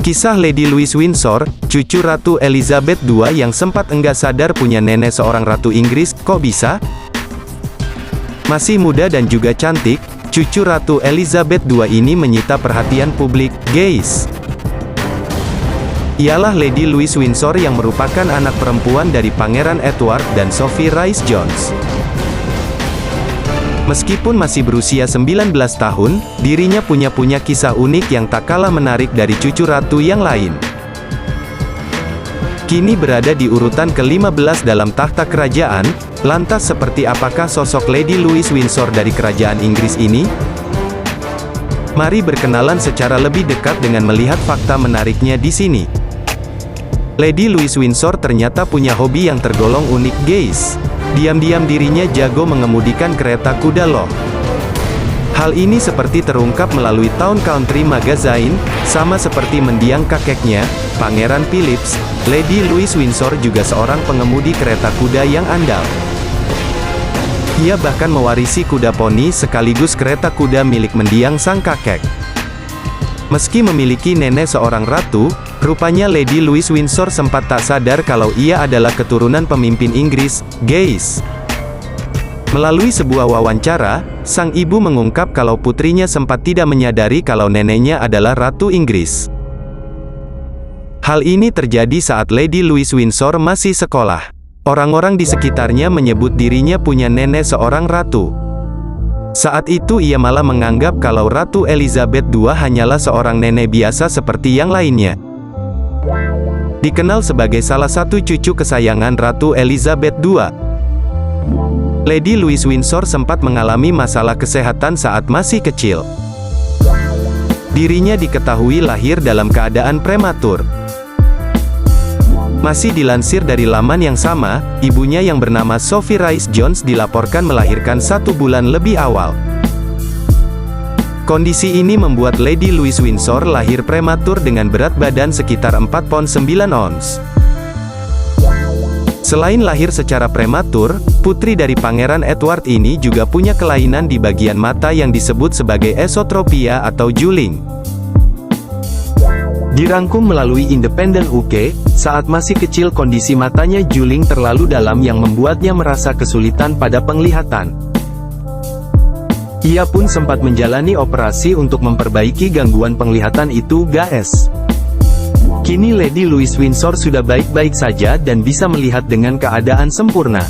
Kisah Lady Louise Windsor, cucu Ratu Elizabeth II yang sempat enggak sadar punya nenek seorang Ratu Inggris, kok bisa? Masih muda dan juga cantik, cucu Ratu Elizabeth II ini menyita perhatian publik, guys. Ialah Lady Louise Windsor yang merupakan anak perempuan dari Pangeran Edward dan Sophie Rice-Jones. Meskipun masih berusia 19 tahun, dirinya punya kisah unik yang tak kalah menarik dari cucu ratu yang lain. Kini berada di urutan ke-15 dalam tahta kerajaan, lantas seperti apakah sosok Lady Louise Windsor dari kerajaan Inggris ini? Mari berkenalan secara lebih dekat dengan melihat fakta menariknya di sini. Lady Louise Windsor ternyata punya hobi yang tergolong unik, guys. Diam-diam dirinya jago mengemudikan kereta kuda loh. Hal ini seperti terungkap melalui Town Country Magazine, sama seperti mendiang kakeknya, Pangeran Philip, Lady Louise Windsor juga seorang pengemudi kereta kuda yang andal. Ia bahkan mewarisi kuda poni sekaligus kereta kuda milik mendiang sang kakek. Meski memiliki nenek seorang ratu, rupanya Lady Louise Windsor sempat tak sadar kalau ia adalah keturunan pemimpin Inggris, guys. Melalui sebuah wawancara, sang ibu mengungkap kalau putrinya sempat tidak menyadari kalau neneknya adalah Ratu Inggris. Hal ini terjadi saat Lady Louise Windsor masih sekolah. Orang-orang di sekitarnya menyebut dirinya punya nenek seorang ratu. Saat itu ia malah menganggap kalau Ratu Elizabeth II hanyalah seorang nenek biasa seperti yang lainnya. Dikenal sebagai salah satu cucu kesayangan Ratu Elizabeth II, Lady Louise Windsor sempat mengalami masalah kesehatan saat masih kecil. Dirinya diketahui lahir dalam keadaan prematur. Masih dilansir dari laman yang sama, ibunya yang bernama Sophie Rice-Jones dilaporkan melahirkan 1 bulan lebih awal. Kondisi ini membuat Lady Louise Windsor lahir prematur dengan berat badan sekitar 4 pound 9 ons. Selain lahir secara prematur, putri dari Pangeran Edward ini juga punya kelainan di bagian mata yang disebut sebagai esotropia atau juling. Dirangkum melalui Independent UK, saat masih kecil kondisi matanya juling terlalu dalam yang membuatnya merasa kesulitan pada penglihatan. Ia pun sempat menjalani operasi untuk memperbaiki gangguan penglihatan itu, guys. Kini Lady Louise Windsor sudah baik-baik saja dan bisa melihat dengan keadaan sempurna.